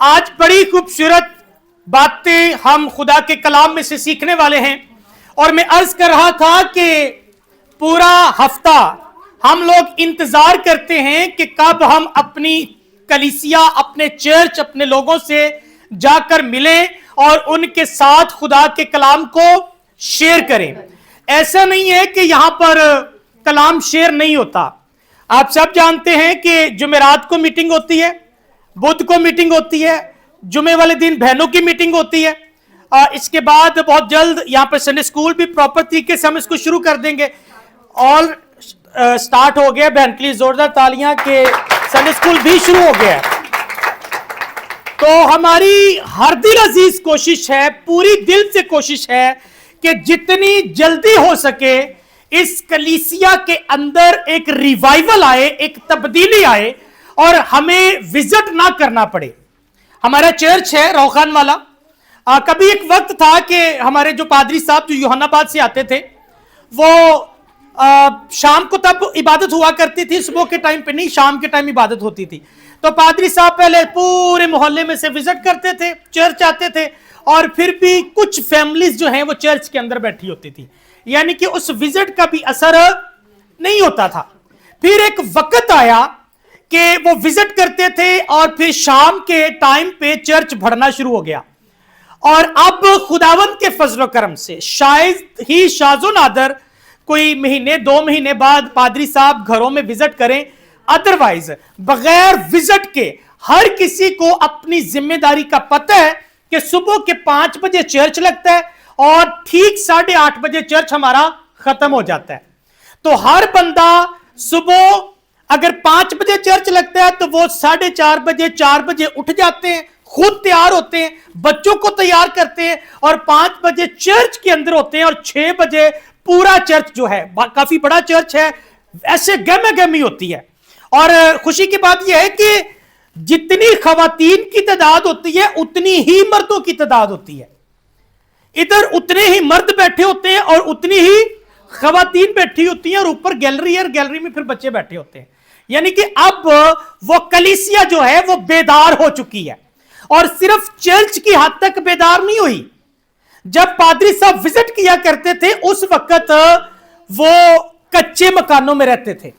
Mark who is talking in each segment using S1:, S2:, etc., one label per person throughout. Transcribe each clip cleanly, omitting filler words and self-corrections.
S1: آج بڑی خوبصورت باتیں ہم خدا کے کلام میں سے سیکھنے والے ہیں، اور میں عرض کر رہا تھا کہ پورا ہفتہ ہم لوگ انتظار کرتے ہیں کہ کب ہم اپنی کلیسیا، اپنے چرچ، اپنے لوگوں سے جا کر ملیں اور ان کے ساتھ خدا کے کلام کو شیئر کریں۔ ایسا نہیں ہے کہ یہاں پر کلام شیئر نہیں ہوتا۔ آپ سب جانتے ہیں کہ جمعرات کو میٹنگ ہوتی ہے، بدھ کو میٹنگ ہوتی ہے، جمعے والے دن بہنوں کی میٹنگ ہوتی ہے، اس کے بعد بہت جلد یہاں پر سنڈے اسکول بھی پراپر طریقے سے ہم اس کو شروع کر دیں گے۔ آل سٹارٹ ہو گیا، بہن کے لیے زوردار تالیاں کہ سنڈے اسکول بھی شروع ہو گیا ہے۔ تو ہماری ہر دل عزیز کوشش ہے، پوری دل سے کوشش ہے کہ جتنی جلدی ہو سکے اس کلیسیا کے اندر ایک ریوائیول آئے، ایک تبدیلی آئے اور ہمیں وزٹ نہ کرنا پڑے۔ ہمارا چرچ ہے روخان والا۔ کبھی ایک وقت تھا کہ ہمارے جو پادری صاحب جو یوحنا آباد سے آتے تھے، وہ شام کو تب عبادت ہوا کرتی تھی، صبح کے ٹائم پہ نہیں، شام کے ٹائم عبادت ہوتی تھی۔ تو پادری صاحب پہلے پورے محلے میں سے وزٹ کرتے تھے، چرچ آتے تھے، اور پھر بھی کچھ فیملیز جو ہیں وہ چرچ کے اندر بیٹھی ہوتی تھی، یعنی کہ اس وزٹ کا بھی اثر نہیں ہوتا تھا۔ پھر ایک وقت آیا کہ وہ وزٹ کرتے تھے اور پھر شام کے ٹائم پہ چرچ بڑھنا شروع ہو گیا، اور اب خداوند کے فضل و کرم سے شاید ہی شاذ و نادر کوئی مہینے 2 مہینے بعد پادری صاحب گھروں میں وزٹ کریں، ادروائز بغیر وزٹ کے ہر کسی کو اپنی ذمہ داری کا پتہ ہے کہ صبح کے 5 بجے چرچ لگتا ہے اور ٹھیک 8:30 بجے چرچ ہمارا ختم ہو جاتا ہے۔ تو ہر بندہ صبح اگر 5 بجے چرچ لگتا ہے تو وہ 4:30 بجے 4 بجے اٹھ جاتے ہیں، خود تیار ہوتے ہیں، بچوں کو تیار کرتے ہیں، اور 5 بجے چرچ کے اندر ہوتے ہیں، اور 6 بجے پورا چرچ جو ہے، کافی بڑا چرچ ہے، ایسے گہما گہمی ہوتی ہے۔ اور خوشی کی بات یہ ہے کہ جتنی خواتین کی تعداد ہوتی ہے اتنی ہی مردوں کی تعداد ہوتی ہے۔ ادھر اتنے ہی مرد بیٹھے ہوتے ہیں اور اتنی ہی خواتین بیٹھی ہوتی ہیں، اور اوپر گیلری ہے، اور گیلری میں پھر بچے بیٹھے ہوتے ہیں۔ یعنی کہ اب وہ کلیسیا جو ہے وہ بیدار ہو چکی ہے، اور صرف چرچ کی حد تک بیدار نہیں ہوئی۔ جب پادری صاحب وزٹ کیا کرتے تھے اس وقت وہ کچے مکانوں میں رہتے تھے،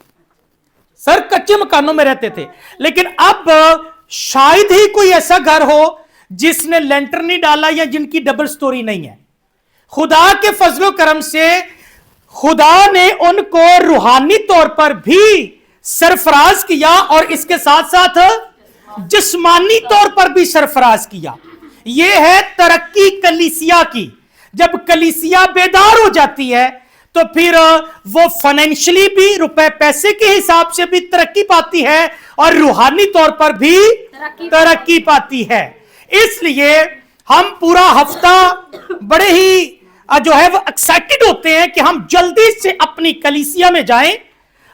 S1: سر کچے مکانوں میں رہتے تھے، لیکن اب شاید ہی کوئی ایسا گھر ہو جس نے لینٹر نہیں ڈالا یا جن کی ڈبل سٹوری نہیں ہے۔ خدا کے فضل و کرم سے خدا نے ان کو روحانی طور پر بھی سرفراز کیا، اور اس کے ساتھ ساتھ جسمانی طور پر بھی سرفراز کیا۔ یہ ہے ترقی کلیسیا کی۔ جب کلیسیا بیدار ہو جاتی ہے تو پھر وہ فائنینشلی بھی، روپے پیسے کے حساب سے بھی ترقی پاتی ہے، اور روحانی طور پر بھی ترقی پاتی ہے۔ اس لیے ہم پورا ہفتہ بڑے ہی جو ہے وہ ایکسائٹڈ ہوتے ہیں کہ ہم جلدی سے اپنی کلیسیا میں جائیں،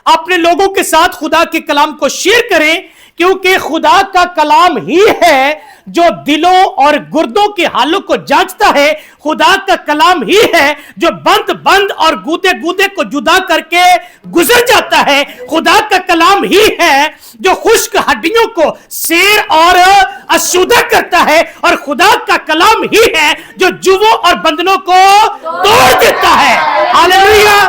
S1: اپنے لوگوں کے ساتھ خدا کے کلام کو شیئر کریں، کیونکہ خدا کا کلام ہی ہے جو دلوں اور گردوں کے حالوں کو جانچتا ہے۔ خدا کا کلام ہی ہے جو بند اور گودے گودے کو جدا کر کے گزر جاتا ہے۔ خدا کا کلام ہی ہے جو خشک ہڈیوں کو سیر اور اسودہ کرتا ہے، اور خدا کا کلام ہی ہے جو جوؤں اور بندنوں کو توڑ دیتا ہے۔ ہاللیلویا!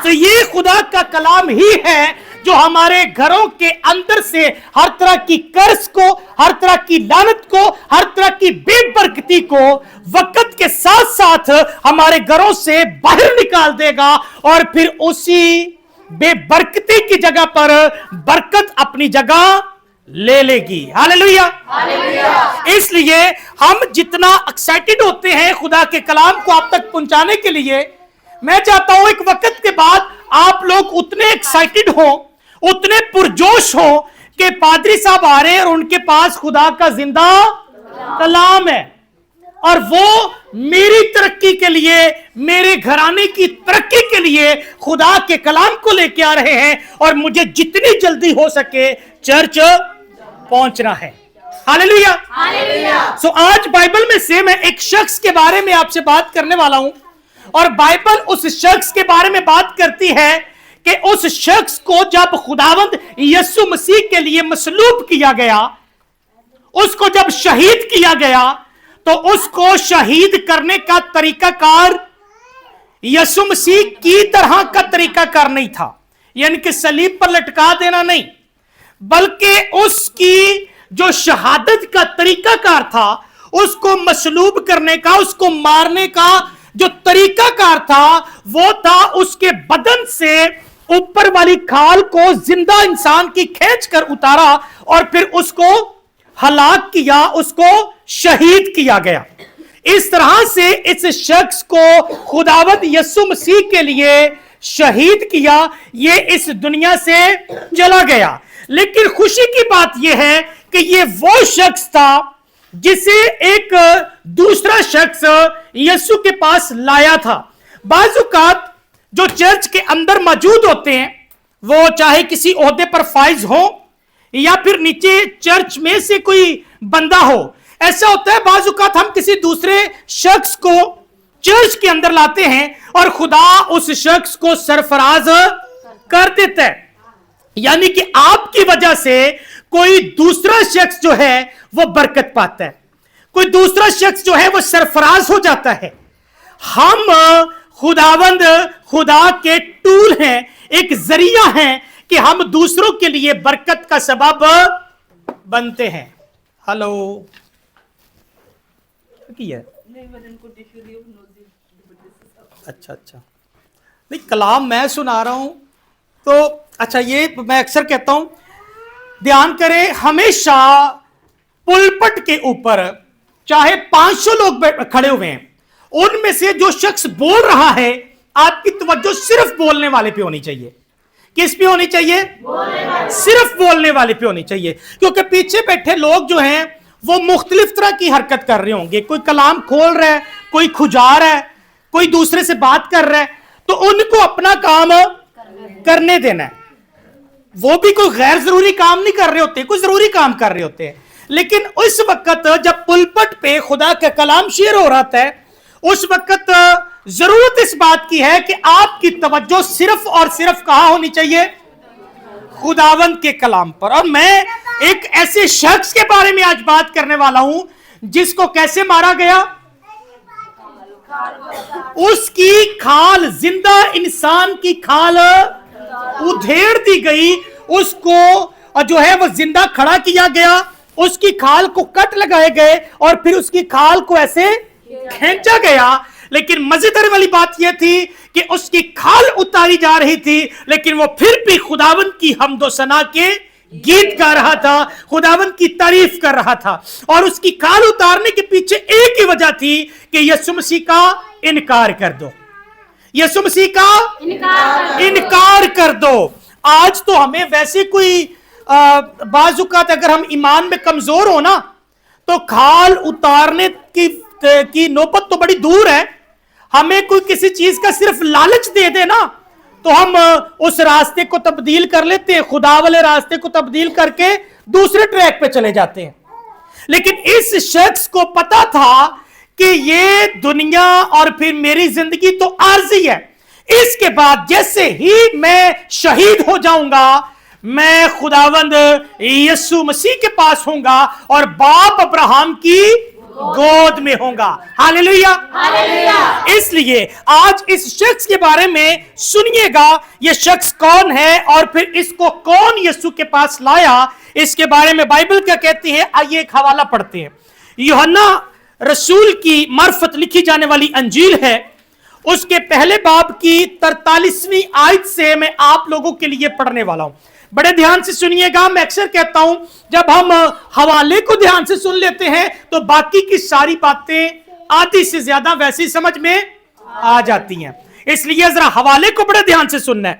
S1: تو یہ خدا کا کلام ہی ہے جو ہمارے گھروں کے اندر سے ہر طرح کی قرض کو، ہر طرح کی لعنت کو، ہر طرح کی بے برکتی کو وقت کے ساتھ ساتھ ہمارے گھروں سے باہر نکال دے گا، اور پھر اسی بے برکتی کی جگہ پر برکت اپنی جگہ لے لے گی۔ ہاللیلویا! اس لیے ہم جتنا ایکسائٹڈ ہوتے ہیں خدا کے کلام کو آپ تک پہنچانے کے لیے، میں چاہتا ہوں ایک وقت کے بعد آپ لوگ اتنے ایکسائٹڈ ہوں، اتنے پرجوش ہوں کہ پادری صاحب آ رہے ہیں اور ان کے پاس خدا کا زندہ کلام ہے، اور وہ میری ترقی کے لیے، میرے گھرانے کی ترقی کے لیے خدا کے کلام کو لے کے آ رہے ہیں، اور مجھے جتنی جلدی ہو سکے چرچ پہنچنا ہے۔ ہاللیلویا! سو آج بائبل میں سے میں ایک شخص کے بارے میں آپ سے بات کرنے والا ہوں، اور بائبل اس شخص کے بارے میں بات کرتی ہے کہ اس شخص کو جب خداوند یسوع مسیح کے لیے مصلوب کیا گیا، اس کو جب شہید کیا گیا تو اس کو شہید کرنے کا طریقہ کار یسوع مسیح کی طرح کا طریقہ کار نہیں تھا، یعنی کہ صلیب پر لٹکا دینا نہیں، بلکہ اس کی جو شہادت کا طریقہ کار تھا، اس کو مصلوب کرنے کا، اس کو مارنے کا جو طریقہ کار تھا، وہ تھا اس کے بدن سے اوپر والی کھال کو زندہ انسان کی کھینچ کر اتارا اور پھر اس کو ہلاک کیا، اس کو شہید کیا گیا۔ اس طرح سے اس شخص کو خداوند یسوع مسیح کے لیے شہید کیا، یہ اس دنیا سے چلا گیا۔ لیکن خوشی کی بات یہ ہے کہ یہ وہ شخص تھا جسے ایک دوسرا شخص یسوع کے پاس لایا تھا۔ بعض اوقات جو چرچ کے اندر موجود ہوتے ہیں، وہ چاہے کسی عہدے پر فائز ہو یا پھر نیچے چرچ میں سے کوئی بندہ ہو، ایسا ہوتا ہے بعض اوقات ہم کسی دوسرے شخص کو چرچ کے اندر لاتے ہیں اور خدا اس شخص کو سرفراز کر دیتا ہے، یعنی کہ آپ کی وجہ سے کوئی دوسرا شخص جو ہے وہ برکت پاتا ہے، کوئی دوسرا شخص جو ہے وہ سرفراز ہو جاتا ہے۔ ہم خداوند خدا کے ٹول ہیں، ایک ذریعہ ہیں کہ ہم دوسروں کے لیے برکت کا سبب بنتے ہیں۔ ہلو کیا اچھا نہیں، کلام میں سنا رہا ہوں تو اچھا، یہ میں اکثر کہتا ہوں دھیان کریں، ہمیشہ پلپٹ کے اوپر چاہے 500 لوگ کھڑے ہوئے ہیں، ان میں سے جو شخص بول رہا ہے آپ کی توجہ صرف بولنے والے پہ ہونی چاہیے۔ کس پہ ہونی چاہیے؟ صرف بولنے والے پہ ہونی چاہیے، کیونکہ پیچھے بیٹھے لوگ جو ہیں وہ مختلف طرح کی حرکت کر رہے ہوں گے، کوئی کلام کھول رہا ہے، کوئی کھجا رہا ہے، کوئی دوسرے سے بات کر رہا ہے، تو ان کو اپنا کام کرنے دینا ہے۔ وہ بھی کوئی غیر ضروری کام نہیں کر رہے ہوتے، کوئی ضروری کام کر رہے ہوتے ہیں، لیکن اس وقت جب پلپٹ پہ خدا کا کلام شیئر ہو رہا ہے، اس وقت ضرورت اس بات کی ہے کہ آپ کی توجہ صرف اور صرف کہاں ہونی چاہیے؟ خداوند کے کلام پر۔ اور میں ایک ایسے شخص کے بارے میں آج بات کرنے والا ہوں جس کو کیسے مارا گیا؟ اس کی کھال، زندہ انسان کی کھال ادھیڑ دی گئی، اس کو جو ہے وہ زندہ کھڑا کیا گیا، اس کی کھال کو کٹ لگائے گئے اور پھر اس کی کھال کو ایسے کھینچا گیا۔ لیکن مزیدار والی بات یہ تھی کہ اس کی کھال اتاری جا رہی تھی، لیکن وہ پھر بھی خداوند کی حمد و ثنا کے گیت گا رہا تھا، خداوند کی تعریف کر رہا تھا، اور اس کی کھال اتارنے کے پیچھے ایک ہی وجہ تھی کہ یسوع مسیح کا انکار کر دو، یسوع مسیح کا انکار کر دو۔ آج تو ہمیں ویسے کوئی بعض اوقات اگر ہم ایمان میں کمزور ہو نا تو کھال اتارنے کی نوبت تو بڑی دور ہے، ہمیں کوئی کسی چیز کا صرف لالچ دے دے نا تو ہم اس راستے کو تبدیل کر لیتے ہیں، خدا والے راستے کو تبدیل کر کے دوسرے ٹریک پہ چلے جاتے ہیں۔ لیکن اس شخص کو پتا تھا کہ یہ دنیا اور پھر میری زندگی تو عارضی ہے، اس کے بعد جیسے ہی میں شہید ہو جاؤں گا میں خداوند یسوع مسیح کے پاس ہوں گا اور باپ ابراہم کی گود میں ہوں گا۔ ہاللیلویا۔ اس لیے آج اس شخص کے بارے میں سنیے گا، یہ شخص کون ہے اور پھر اس کو کون یسوع کے پاس لایا، اس کے بارے میں بائبل کیا کہتی ہے۔ آئیے ایک حوالہ پڑھتے ہیں، یوحنا رسول کی معرفت لکھی جانے والی انجیل ہے، اس کے پہلے باب کی 43ویں آیت سے میں آپ لوگوں کے لیے پڑھنے والا ہوں۔ بڑے دھیان سے سنیے گا، میں اکثر کہتا ہوں جب ہم حوالے کو دھیان سے سن لیتے ہیں تو باقی کی ساری باتیں آدھی سے زیادہ ویسی سمجھ میں آ جاتی ہیں، اس لیے ذرا حوالے کو بڑے دھیان سے سننا ہے۔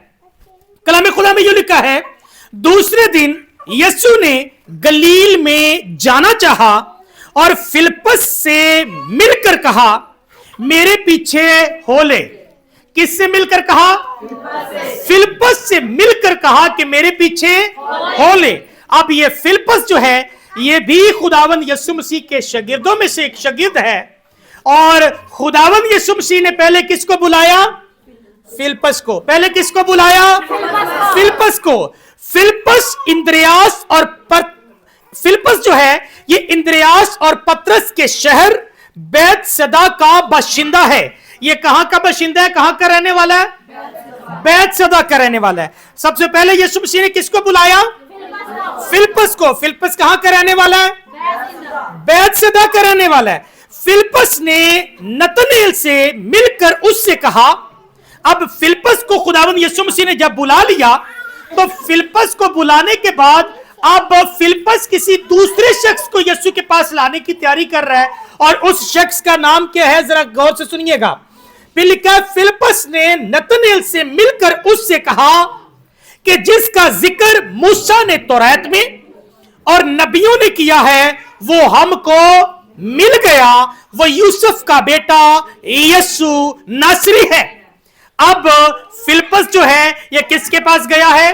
S1: کلام خدا میں یہ لکھا ہے، دوسرے دن یسوع نے گلیل میں جانا چاہا اور فلپس سے مل کر کہا میرے پیچھے ہو لے۔ کس سے مل کر کہا؟ فلپس سے مل کر کہا کہ میرے پیچھے ہو لے۔ اب یہ فلپس جو ہے یہ بھی خداوند یسوع مسیح کے شاگردوں میں سے ایک شاگرد ہے، اور خداوند یسوع مسیح نے پہلے کس کو بلایا؟ فلپس کو۔ پہلے کس کو بلایا؟ فلپس کو۔ فلپس اندریاس اور فلپس جو ہے ये इंद्रियास और पतरस के शहर बैतसैदा का बाशिंदा है। ये कहां का बाशिंदा है, कहां का रहने वाला है? बैतसैदा का रहने वाला है। सबसे पहले यीशु मसीह ने किसको बुलाया? फिलिप्पस को। फिलिप्पस कहां का रहने वाला है? बैतसैदा का रहने वाला है। फिलिप्पस ने नतनेल से मिलकर उससे कहा, अब फिलिप्पस को खुदावंद यीशु मसीह ने जब बुला लिया, तो फिलिप्पस को बुलाने के बाद अब फिलिप्पस किसी दूसरे शख्स को यीशु के पास लाने की तैयारी कर रहा है, और उस शख्स का नाम क्या है, जरा गौर से सुनिएगा। फिर लिखा है, फिलिप्पस ने नतनेल से मिलकर उससे कहा कि जिसका जिक्र मूसा ने तौरात में और नबियों ने किया है, वो हमको मिल गया, वो यूसुफ का बेटा यीशु नासरी है। अब फिलिप्पस जो है ये किसके पास गया है?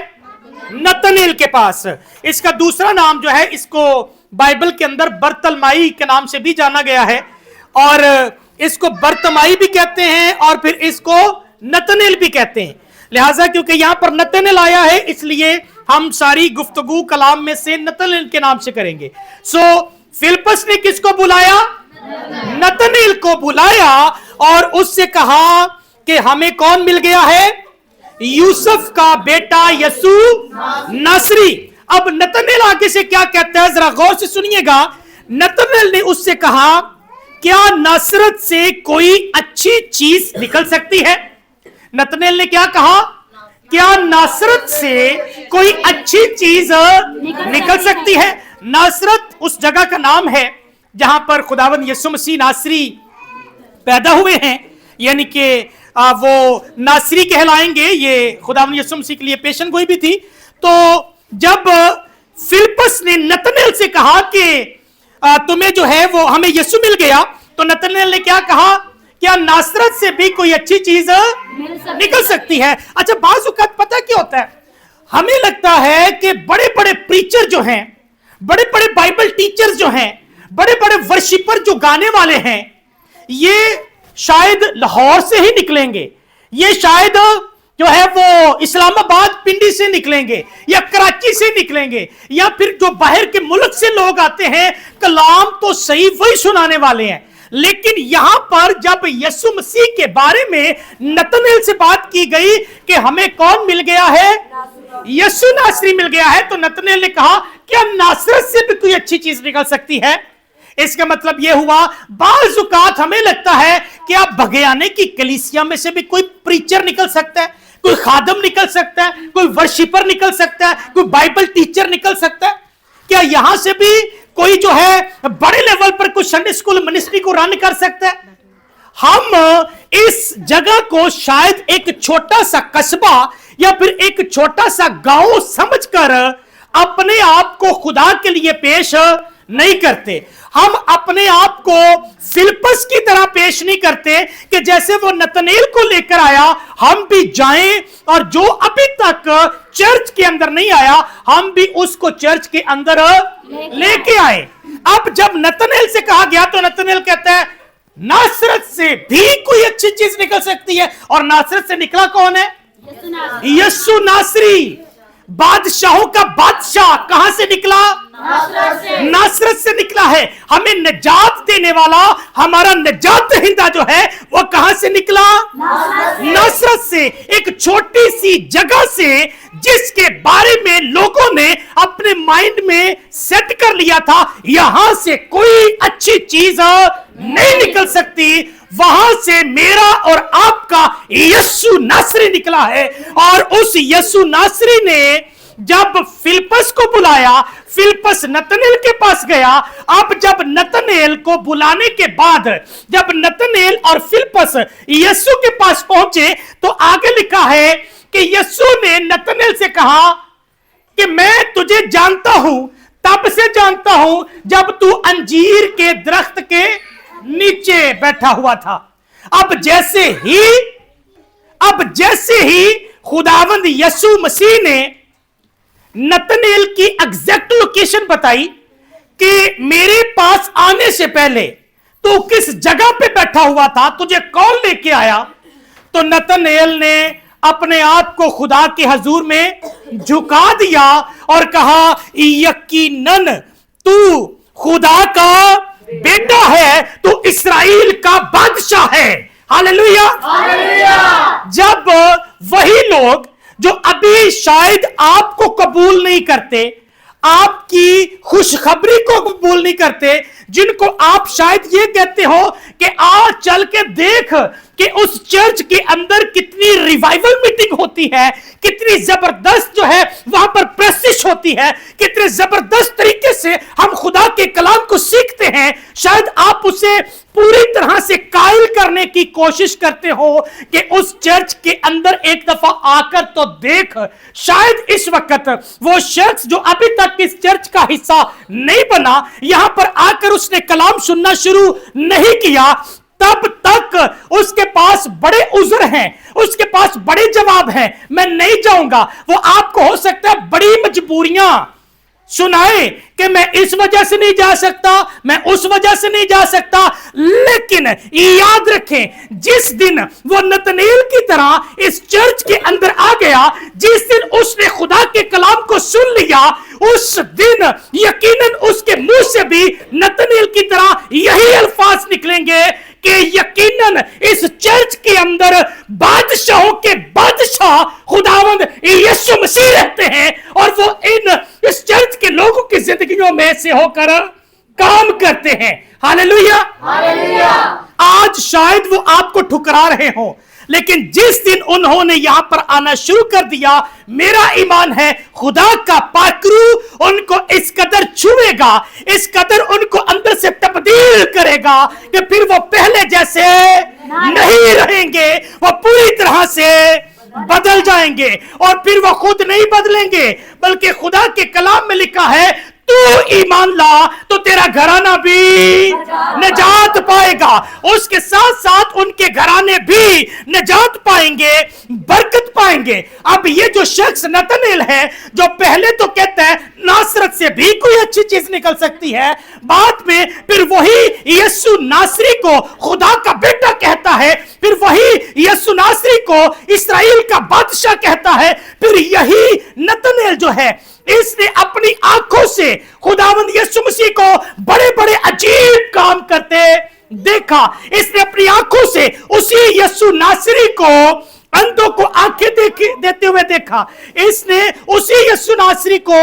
S1: नतनेल के पास। इसका दूसरा नाम जो है, इसको बाइबल के अंदर बर्तलमाई के नाम से भी जाना गया है, और इसको बर्तमाई भी कहते हैं और फिर इसको नतनेल भी कहते हैं। लिहाजा क्योंकि यहां पर नतनेल आया है, इसलिए हम सारी गुफ्तगू कलाम में से नतनेल के नाम से करेंगे। फिलिप्पस ने किसको बुलाया? नतनेल को बुलाया और उससे कहा कि हमें कौन मिल गया है? यूसुफ का बेटा यीशु नासरी। अब नतनेल आगे से क्या कहता है, जरा गौर से सुनिएगा। नतनेल ने उससे कहा, क्या नासरत से कोई अच्छी चीज निकल सकती है? नतनेल ने क्या कहा? क्या नासरत से कोई अच्छी चीज निकल सकती है? नासरत उस जगह का नाम है जहां पर खुदावंद यीशु मसीह नासरी पैदा हुए हैं, यानी कि वो नासरी कहलाएंगे। ये खुदावंद यीशु मसीह के लिए पेशन गोई भी थी। तो जब फिलिप्पस ने नतनेल से कहा कि तुम्हें जो है वो हमें यीशु मिल गया, तो नतनेल ने क्या कहा? क्या नासरत से भी कोई अच्छी चीज निकल सकती है? अच्छा, बाज़ औक़ात पता क्या होता है, हमें लगता है कि बड़े बड़े प्रीचर जो हैं, बड़े बड़े बाइबल टीचर्स जो हैं, बड़े बड़े वर्शिपर जो गाने वाले हैं, ये शायद लाहौर से ही निकलेंगे, ये शायद जो है वो इस्लामाबाद पिंडी से निकलेंगे या कराची से निकलेंगे, या फिर जो बाहर के मुल्क से लोग आते हैं, कलाम तो सही वही सुनाने वाले हैं। लेकिन यहां पर जब यीशु मसीह के बारे में नतनेल से बात की गई कि हमें कौन मिल गया है? यीशु नासरी मिल गया है, तो नतनेल ने कहा, क्या नासरत से भी कोई अच्छी चीज निकल सकती है? इसका मतलब यह हुआ, बाज़ औक़ात हमें लगता है कि आप बघेयाने की कलीसिया में से भी कोई प्रीचर निकल सकता है, कोई खादम निकल सकता है, कोई वर्शिपर निकल सकता है, कोई बाइबल टीचर निकल सकता है। क्या यहां से भी कोई जो है बड़े लेवल पर कोई संडे स्कूल मिनिस्ट्री को रन कर सकता है? हम इस जगह को शायद एक छोटा सा कस्बा या फिर एक छोटा सा गांव समझकर अपने आप को खुदा के लिए पेश नहीं करते। हम अपने आप को फिलिप्पस की तरह पेश नहीं करते कि जैसे वो नतनेल को लेकर आया, हम भी जाएं, और जो अभी तक चर्च के अंदर नहीं आया, हम भी उसको चर्च के अंदर लेके आए। अब जब नतनेल से कहा गया, तो नतनेल कहता है, नासरत से भी कोई अच्छी चीज निकल सकती है। और नासरत से निकला कौन है? यीशु नासरी। बादशाहों का बादशाह कहां से निकला? नासरत से निकला है। हमें निजात देने वाला, हमारा निजात दहिंदा जो है, वो कहां से निकला? नासरत से। एक छोटी सी जगह से, जिसके बारे में लोगों ने अपने माइंड में सेट कर लिया था, यहां से कोई अच्छी चीज नहीं निकल सकती, वहां से मेरा और आपका यीशु नासरी निकला है। और उस यीशु नासरी ने जब फिलिप्पस को बुलाया, फिलिप्पस नतनेल के पास गया। अब जब नतनेल को बुलाने के बाद, जब नतनेल और फिलिप्पस यीशु के पास पहुंचे, तो आगे लिखा है कि यीशु ने नतनेल से कहा कि मैं तुझे जानता हूं, तब से जानता हूं जब तू अंजीर के दरख्त के नीचे बैठा हुआ था। अब जैसे ही खुदावंद यीशु मसीह ने नतनेल की एग्जैक्ट लोकेशन बताई कि मेरे पास आने से पहले तू किस जगह पे बैठा हुआ था, तुझे कौन लेके आया, तो नतनेल ने अपने आप को खुदा के हजूर में झुका दिया और कहा, यकीनन तू खुदा का बेटा है तो इस्राएल का बादशाह है। हालेलुया। जब वही लोग जो अभी शायद आपको कबूल नहीं करते, आपकी खुशखबरी को कबूल नहीं करते, जिनको आप शायद ये कहते हो कि आ चल के देख कि उस चर्च के अंदर कितनी रिवाइवल मीटिंग होती है, कितनी जबरदस्त जो है वहां पर प्रेसिश होती है, कितने जबरदस्त तरीके से हम खुदा के कलाम को सीखते हैं, शायद आप उसे पूरी तरह से कायल करने की कोशिश करते हो कि उस चर्च के अंदर एक दफा आकर तो देख। शायद इस वक्त वो शख्स जो अभी तक इस चर्च का हिस्सा नहीं बना, यहां पर आकर उसने कलाम सुनना शुरू नहीं किया, तब तक उसके पास बड़े उज़र हैं, उसके पास बड़े जवाब हैं। मैं नहीं जाऊंगा। वो आपको हो सकता है बड़ी मजबूरियां सुनाए कि मैं इस वजह से नहीं जा सकता, मैं उस वजह से नहीं जा सकता, लेकिन याद रखें, जिस दिन वो नतनेल की तरह इस चर्च के अंदर आ गया, जिस दिन उसने खुदा के कलाम को सुन लिया, उस दिन यकीनन उसके मुंह से भी नतनेल की तरह यही अल्फाज निकलेंगे कि यकीनन इस चर्च के अंदर बादशाहों के बादशाह खुदावंद यीशु मसीह रहते हैं और वो इस चर्च के लोगों की जिंदगियों में से होकर काम करते हैं। हालेलुया। आज शायद वो आपको ठुकरा रहे हो, लेकिन जिस दिन उन्होंने यहां पर आना शुरू कर दिया, मेरा ईमान है खुदा का पाकरू उनको इस कदर छुएगा, इस कदर उनको अंदर से तब्दील करेगा कि फिर वो पहले जैसे नहीं रहेंगे, वो पूरी तरह से बदल जाएंगे। और फिर वो खुद नहीं बदलेंगे, बल्कि खुदा के कलाम में लिखा है तू ईमान ला तो तेरा घराना भी नजात पाएगा, उसके साथ साथ उनके घराने भी नजात पाएंगे, बरकत पाएंगे। अब ये जो शख्स नतनेल है, जो पहले तो कहता है नासरत से भी कोई अच्छी चीज निकल सकती है, बाद में फिर वही यीशु नासरी को खुदा का बेटा कहता है, फिर वही यीशु नासरी को इस्राएल का बादशाह कहता है, फिर यही नतनेल जो है इसने अपनी आंखों से खुदावंद यीशु मसीह को बड़े बड़े अजीब काम करते देखा। इसने अपनी आंखों से उसी यीशु नासरी को अंधों को आंखें देते हुए देखा। इसने उसी यीशु नासरी को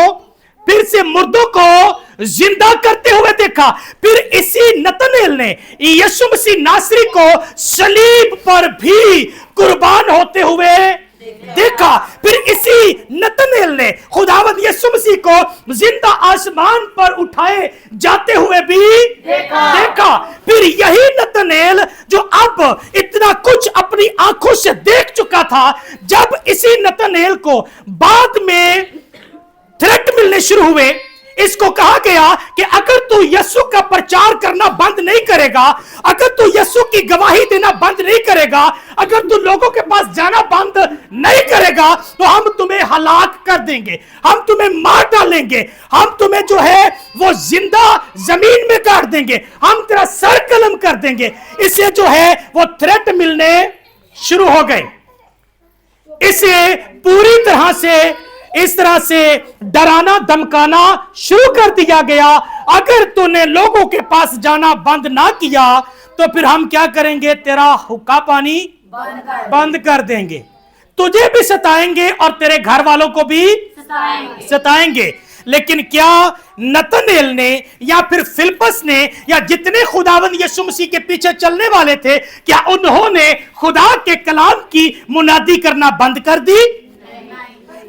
S1: फिर से मुर्दों को जिंदा करते हुए देखा। फिर इसी नतनेल ने यीशु मसीह नासरी को सलीब पर भी कुर्बान होते हुए देखा। फिर इसी नतनेल ने खुदावंद यीशु मसीह को जिंदा आसमान पर उठाए जाते हुए भी देखा। फिर यही नतनेल जो अब इतना कुछ अपनी आंखों से देख चुका था, जब इसी नतनेल को बाद में थ्रेट मिलने शुरू हुए, इसको कहा गया कि अगर तू यीशु का प्रचार करना बंद नहीं करेगा, अगर तू यीशु की गवाही देना बंद नहीं करेगा, अगर तू लोगों के पास जाना बंद नहीं करेगा, तो हम तुम्हें हलाक कर देंगे, हम तुम्हें मार डालेंगे, हम तुम्हें जो है वो जिंदा जमीन में गाड़ देंगे, हम तेरा सर कलम कर देंगे। इसे जो है वो थ्रेट मिलने शुरू हो गए। इसे पूरी तरह से इस तरह से डराना धमकाना शुरू कर दिया गया, अगर तूने लोगों के पास जाना बंद ना किया तो फिर हम क्या करेंगे, तेरा हुक्का पानी बंद कर देंगे, तुझे भी सताएंगे और तेरे घर वालों को भी सताएंगे। लेकिन क्या नतनेल ने या फिर फिलिप्पस ने या जितने खुदावंद यीशु मसीह के पीछे चलने वाले थे, क्या उन्होंने खुदा के कलाम की मुनादी करना बंद कर दी?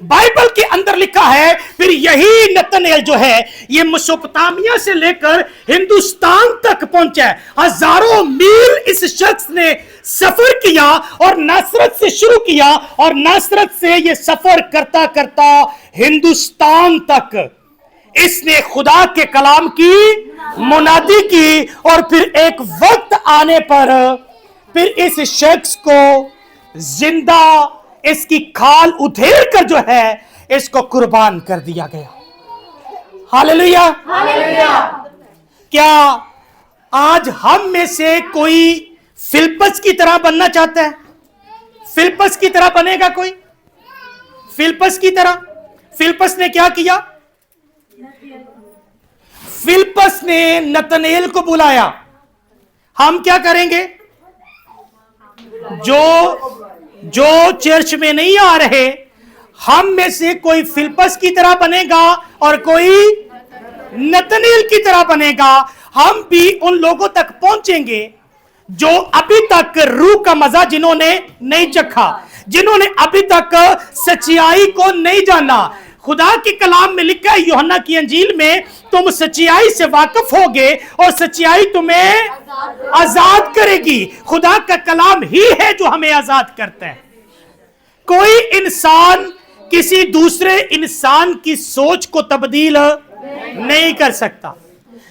S1: बाइबल के अंदर लिखा है फिर यही नतनेल जो है ये मेसोपोटामिया से लेकर हिंदुस्तान तक पहुंचा। हजारों मील इस शख्स ने सफर किया और नासरत से शुरू किया और नासरत से ये सफर करता करता हिंदुस्तान तक इसने खुदा के कलाम की मुनादी की। और फिर एक वक्त आने पर फिर इस शख्स को जिंदा इसकी खाल उधेड़ कर जो है इसको कुर्बान कर दिया गया। हालेलुया। क्या आज हम में से कोई फिलिप्पस की तरह बनना चाहता है? फिलिप्पस की तरह बनेगा कोई? फिलिप्पस की तरह? फिलिप्पस ने क्या किया? फिलिप्पस ने नतनेल को बुलाया। हम क्या करेंगे? जो चर्च में नहीं आ रहे, हम में से कोई फिलिप्पस की तरह बनेगा और कोई नतनेल की तरह बनेगा। हम भी उन लोगों तक पहुंचेंगे जो अभी तक रूह का मजा जिन्होंने नहीं चखा, जिन्होंने अभी तक सच्चाई को नहीं जाना। खुदा के कलाम में लिखा है यूहन्ना की अंजील में, तुम सच्चाई से वाकिफ होगे और सच्चाई तुम्हें आजाद करेगी। खुदा का कलाम ही है जो हमें आजाद करता है। कोई इंसान किसी दूसरे इंसान की सोच को तब्दील नहीं कर सकता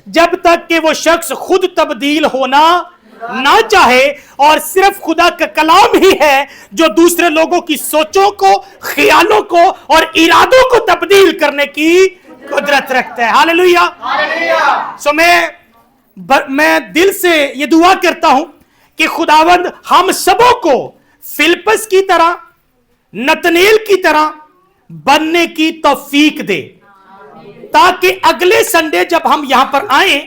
S1: जब तक कि वो शख्स खुद तब्दील होना ना चाहे, और सिर्फ खुदा का कलाम ही है जो दूसरे लोगों की सोचों को, ख्यालों को और इरादों को तब्दील करने की कुदरत रखता है। हालेलुया। सो मैं दिल से ये दुआ करता हूं कि खुदावंद हम सबों को फिलिप्पस की तरह, नतनेल की तरह बनने की तौफीक दे, ताकि अगले संडे जब हम यहां पर आए,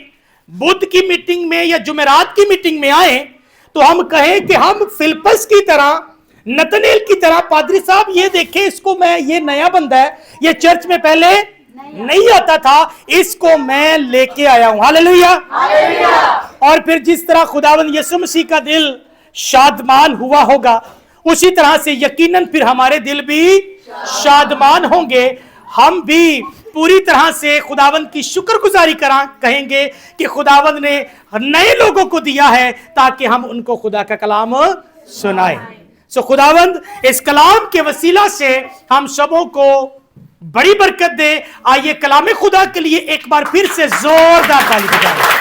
S1: बुध की मीटिंग में या जुमेरात की मीटिंग में आए, तो हम कहें कि हम फिलिप्पस की तरह, नतनेल की तरह, पादरी साहब ये देखें इसको, मैं, ये नया बंदा है, ये चर्च में पहले नहीं आता था, इसको मैं लेके आया हूं। हालेलुया। और फिर जिस तरह खुदावंद यीशु मसीह का दिल शादमान हुआ होगा, उसी तरह से यकीनन फिर हमारे दिल भी शादमान होंगे। हम भी पूरी तरह से खुदावंद की शुक्रगुजारी कहेंगे कि खुदावंद ने नए लोगों को दिया है ताकि हम उनको खुदा का कलाम सुनाएं। सो खुदावंद इस कलाम के वसीला से हम सबों को बड़ी बरकत दे। आइए कलाम खुदा के लिए एक बार फिर से जोरदार ताली बजाएं।